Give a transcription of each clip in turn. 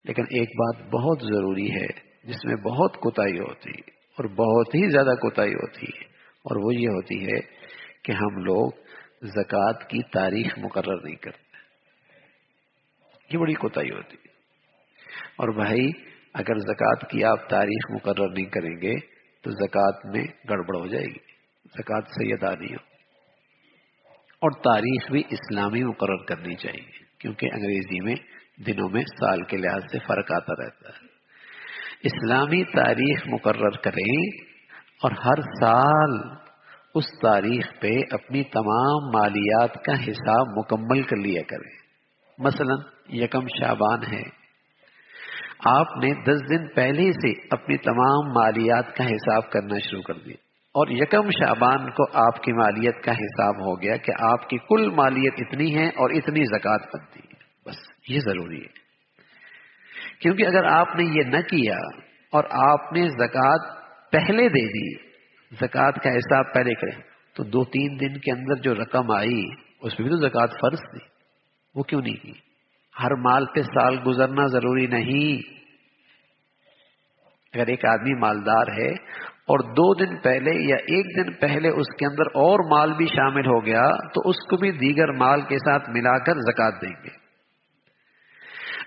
لیکن ایک بات بہت ضروری ہے جس میں بہت کوتاہی ہوتی ہے اور بہت ہی زیادہ کوتاہی ہوتی ہے، اور وہ یہ ہوتی ہے کہ ہم لوگ زکوٰۃ کی تاریخ مقرر نہیں کرتے. یہ بڑی کوتاہی ہوتی ہے. اور بھائی اگر زکوٰۃ کی آپ تاریخ مقرر نہیں کریں گے تو زکوٰۃ میں گڑبڑ ہو جائے گی، زکوٰۃ صحیح ادا نہیں ہو. اور تاریخ بھی اسلامی مقرر کرنی چاہیے، کیونکہ انگریزی میں دنوں میں سال کے لحاظ سے فرق آتا رہتا ہے. اسلامی تاریخ مقرر کریں اور ہر سال اس تاریخ پہ اپنی تمام مالیات کا حساب مکمل کر لیا کریں. مثلا یکم شعبان ہے، آپ نے 10 دن پہلے سے اپنی تمام مالیات کا حساب کرنا شروع کر دیا، اور یکم شعبان کو آپ کی مالیت کا حساب ہو گیا کہ آپ کی کل مالیت اتنی ہے اور اتنی زکوٰۃ بنتی ہے. بس یہ ضروری ہے، کیونکہ اگر آپ نے یہ نہ کیا اور آپ نے زکوٰۃ پہلے دے دی، زکوٰۃ کا حساب پہلے کریں، تو 2-3 دن کے اندر جو رقم آئی اس میں بھی تو زکوٰۃ فرض تھی، وہ کیوں نہیں کی؟ ہر مال پہ سال گزرنا ضروری نہیں. اگر ایک آدمی مالدار ہے اور 2 دن پہلے یا 1 دن پہلے اس کے اندر اور مال بھی شامل ہو گیا تو اس کو بھی دیگر مال کے ساتھ ملا کر زکوٰۃ دیں گے.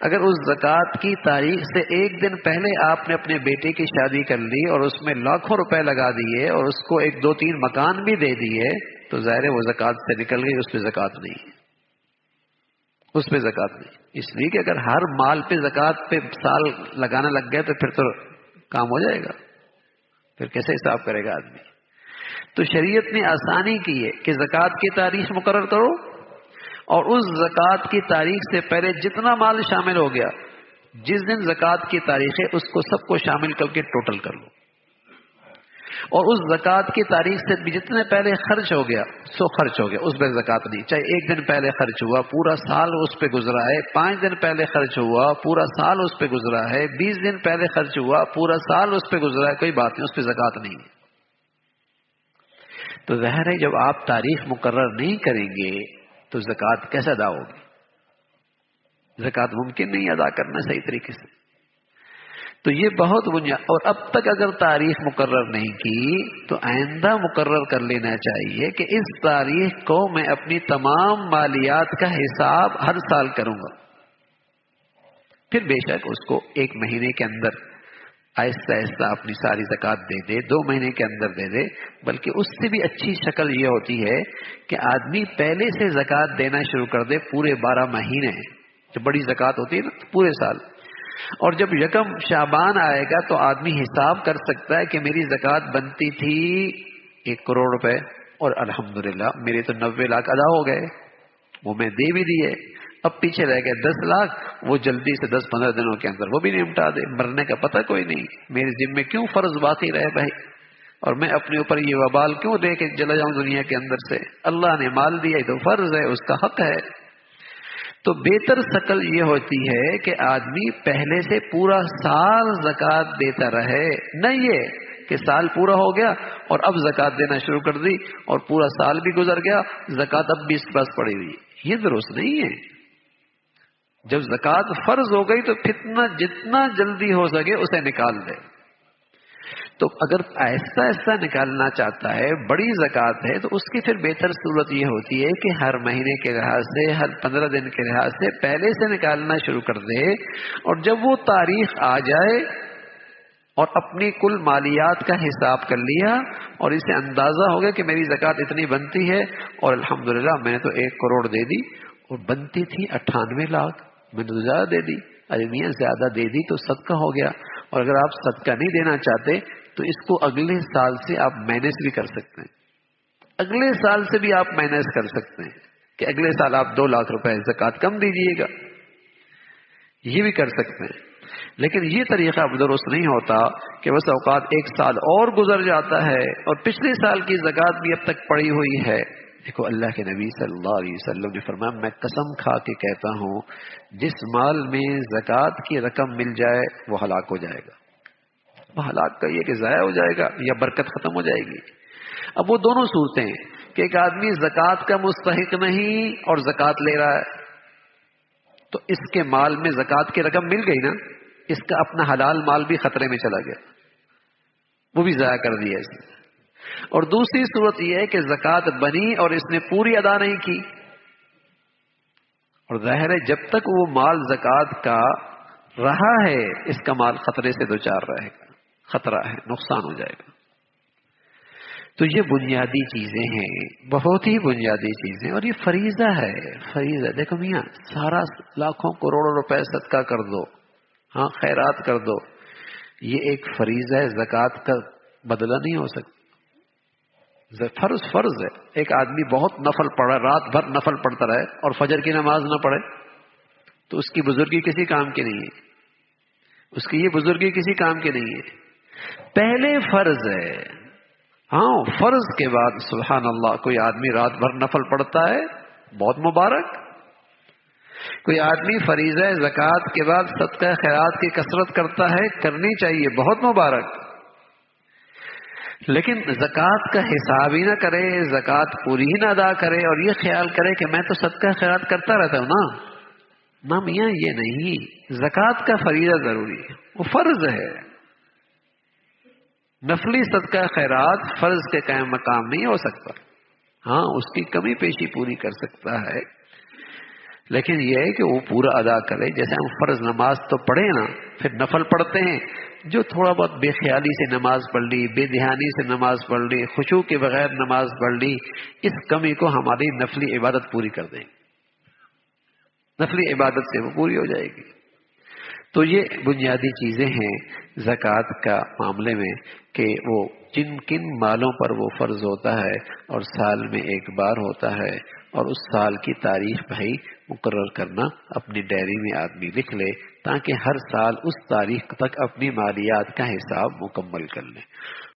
اگر اس زکوٰۃ کی تاریخ سے 1 دن پہلے آپ نے اپنے بیٹے کی شادی کر لی اور اس میں لاکھوں روپے لگا دیے اور اس کو 1-2-3 مکان بھی دے دیے تو ظاہر ہے وہ زکوٰۃ سے نکل گئی، اس پہ زکوٰۃ نہیں ہے، اس پہ زکوٰۃ نہیں. اس لیے کہ اگر ہر مال پہ زکوٰۃ پہ سال لگانا لگ گیا تو پھر تو کام ہو جائے گا، پھر کیسے حساب کرے گا آدمی؟ تو شریعت نے آسانی کی ہے کہ زکوٰۃ کی تاریخ مقرر کرو اور اس زکوٰۃ کی تاریخ سے پہلے جتنا مال شامل ہو گیا، جس دن زکوٰۃ کی تاریخ ہے اس کو سب کو شامل کر کے ٹوٹل کر لو، اور اس زکوٰۃ کی تاریخ سے بھی جتنے پہلے خرچ ہو گیا سو خرچ ہو گیا، اس پہ زکوٰۃ نہیں. چاہے 1 دن پہلے خرچ ہوا پورا سال اس پہ گزرا ہے، 5 دن پہلے خرچ ہوا پورا سال اس پہ گزرا ہے، 20 دن پہلے خرچ ہوا پورا سال اس پہ گزرا ہے، کوئی بات نہیں، اس پہ زکوٰۃ نہیں ہے. تو ظاہر ہے جب آپ تاریخ مقرر نہیں کریں گے تو زکوٰۃ کیسے ادا ہوگی؟ زکوٰۃ ممکن نہیں ادا کرنا صحیح طریقے سے. تو یہ بہت بنیاد، اور اب تک اگر تاریخ مقرر نہیں کی تو آئندہ مقرر کر لینا چاہیے کہ اس تاریخ کو میں اپنی تمام مالیات کا حساب ہر سال کروں گا. پھر بے شک اس کو 1 مہینے کے اندر آہستہ آہستہ اپنی ساری زکوٰۃ دے دے، 2 مہینے کے اندر دے دے، بلکہ اس سے بھی اچھی شکل یہ ہوتی ہے کہ آدمی پہلے سے زکوٰۃ دینا شروع کر دے پورے 12 مہینے. جب بڑی زکوٰۃ ہوتی ہے نا پورے سال، اور جب یکم شعبان آئے گا تو آدمی حساب کر سکتا ہے کہ میری زکوٰۃ بنتی تھی 1 کروڑ روپے اور الحمدللہ میرے تو 90 لاکھ ادا ہو گئے، وہ میں دے بھی دیے، اب پیچھے رہ گئے 10 لاکھ، وہ جلدی سے 10-15 دنوں کے اندر وہ بھی نمٹا دے، مرنے کا پتہ کوئی نہیں، میرے ذمے کیوں فرض باقی رہے بھائی، اور میں اپنے اوپر یہ وبال کیوں دے کے چلا جاؤں دنیا کے اندر سے؟ اللہ نے مال دیا تو فرض ہے، اس کا حق ہے. تو بہتر شکل یہ ہوتی ہے کہ آدمی پہلے سے پورا سال زکوٰۃ دیتا رہے، نہ یہ کہ سال پورا ہو گیا اور اب زکوٰۃ دینا شروع کر دی اور پورا سال بھی گزر گیا، زکوٰۃ اب بھی اس کے پاس پڑی ہوئی. یہ درست نہیں ہے. جب زکوٰۃ فرض ہو گئی تو جتنا جلدی ہو سکے اسے نکال دے. تو اگر آہستہ آہستہ نکالنا چاہتا ہے، بڑی زکوٰۃ ہے، تو اس کی پھر بہتر صورت یہ ہوتی ہے کہ ہر مہینے کے لحاظ سے، ہر 15 دن کے لحاظ سے پہلے سے نکالنا شروع کر دے، اور جب وہ تاریخ آ جائے اور اپنی کل مالیات کا حساب کر لیا اور اسے اندازہ ہو گیا کہ میری زکوٰۃ اتنی بنتی ہے اور الحمدللہ میں نے تو 1 کروڑ دے دی اور بنتی تھی 98 لاکھ، میں نے تو زیادہ دے دی. ارے میاں زیادہ دے دی تو صدقہ ہو گیا، اور اگر آپ صدقہ نہیں دینا چاہتے تو اس کو اگلے سال سے آپ مائنس بھی کر سکتے ہیں، اگلے سال سے بھی آپ مائنس کر سکتے ہیں کہ اگلے سال آپ 2 لاکھ روپے زکوٰۃ کم دیجیے گا، یہ بھی کر سکتے ہیں. لیکن یہ طریقہ اب درست نہیں ہوتا کہ بس اوقات 1 سال اور گزر جاتا ہے اور پچھلے سال کی زکوٰۃ بھی اب تک پڑی ہوئی ہے. دیکھو اللہ کے نبی صلی اللہ علیہ وسلم نے فرمایا، میں قسم کھا کے کہتا ہوں جس مال میں زکوٰۃ کی رقم مل جائے وہ ہلاک ہو جائے گا. وہ ہلاک کا یہ کہ ضائع ہو جائے گا یا برکت ختم ہو جائے گی. اب وہ دونوں صورتیں ہیں کہ ایک آدمی زکوٰۃ کا مستحق نہیں اور زکوٰۃ لے رہا ہے، تو اس کے مال میں زکوٰۃ کی رقم مل گئی نا، اس کا اپنا حلال مال بھی خطرے میں چلا گیا، وہ بھی ضائع کر دیا اس نے۔ اور دوسری صورت یہ ہے کہ زکوٰۃ بنی اور اس نے پوری ادا نہیں کی، اور ظاہر ہے جب تک وہ مال زکوٰۃ کا رہا ہے اس کا مال خطرے سے دوچار رہے گا، خطرہ ہے، نقصان ہو جائے گا۔ تو یہ بنیادی چیزیں ہیں، بہت ہی بنیادی چیزیں، اور یہ فریضہ ہے، فریضہ۔ دیکھو میاں، سارا لاکھوں کروڑوں روپے صدقہ کر دو، ہاں خیرات کر دو، یہ ایک فریضہ ہے، زکوٰۃ کا بدلہ نہیں ہو سکتا۔ فرض ہے۔ ایک آدمی بہت نفل پڑھا، رات بھر نفل پڑھتا رہے اور فجر کی نماز نہ پڑھے تو اس کی بزرگی کسی کام کی نہیں ہے، اس کی یہ بزرگی کسی کام کی نہیں ہے۔ پہلے فرض ہے، ہاں فرض کے بعد سبحان اللہ کوئی آدمی رات بھر نفل پڑھتا ہے، بہت مبارک۔ کوئی آدمی فریضہ زکوٰۃ کے بعد صدقہ خیرات کی کثرت کرتا ہے، کرنی چاہیے، بہت مبارک۔ لیکن زکوٰۃ کا حساب ہی نہ کرے، زکوٰۃ پوری ہی نہ ادا کرے اور یہ خیال کرے کہ میں تو صدقہ خیرات کرتا رہتا ہوں نا میاں، یہ نہیں۔ زکوٰۃ کا فریضہ ضروری ہے، وہ فرض ہے۔ نفلی صدقہ خیرات فرض کے قائم مقام نہیں ہو سکتا، ہاں اس کی کمی پیشی پوری کر سکتا ہے، لیکن یہ ہے کہ وہ پورا ادا کرے۔ جیسے ہم فرض نماز تو پڑھے نا، پھر نفل پڑھتے ہیں، جو تھوڑا بہت بے خیالی سے نماز پڑھ لی، بے دھیانی سے نماز پڑھ لی، خشوع کے بغیر نماز پڑھ لی، اس کمی کو ہماری نفلی عبادت پوری کر دیں، نفلی عبادت سے وہ پوری ہو جائے گی۔ تو یہ بنیادی چیزیں ہیں زکوٰۃ کا معاملے میں، کہ وہ جن کن مالوں پر وہ فرض ہوتا ہے اور سال میں ایک بار ہوتا ہے، اور اس سال کی تاریخ بھائی مقرر کرنا، اپنی ڈائری میں آدمی لکھ لے تاکہ ہر سال اس تاریخ تک اپنی مالیات کا حساب مکمل کر لے۔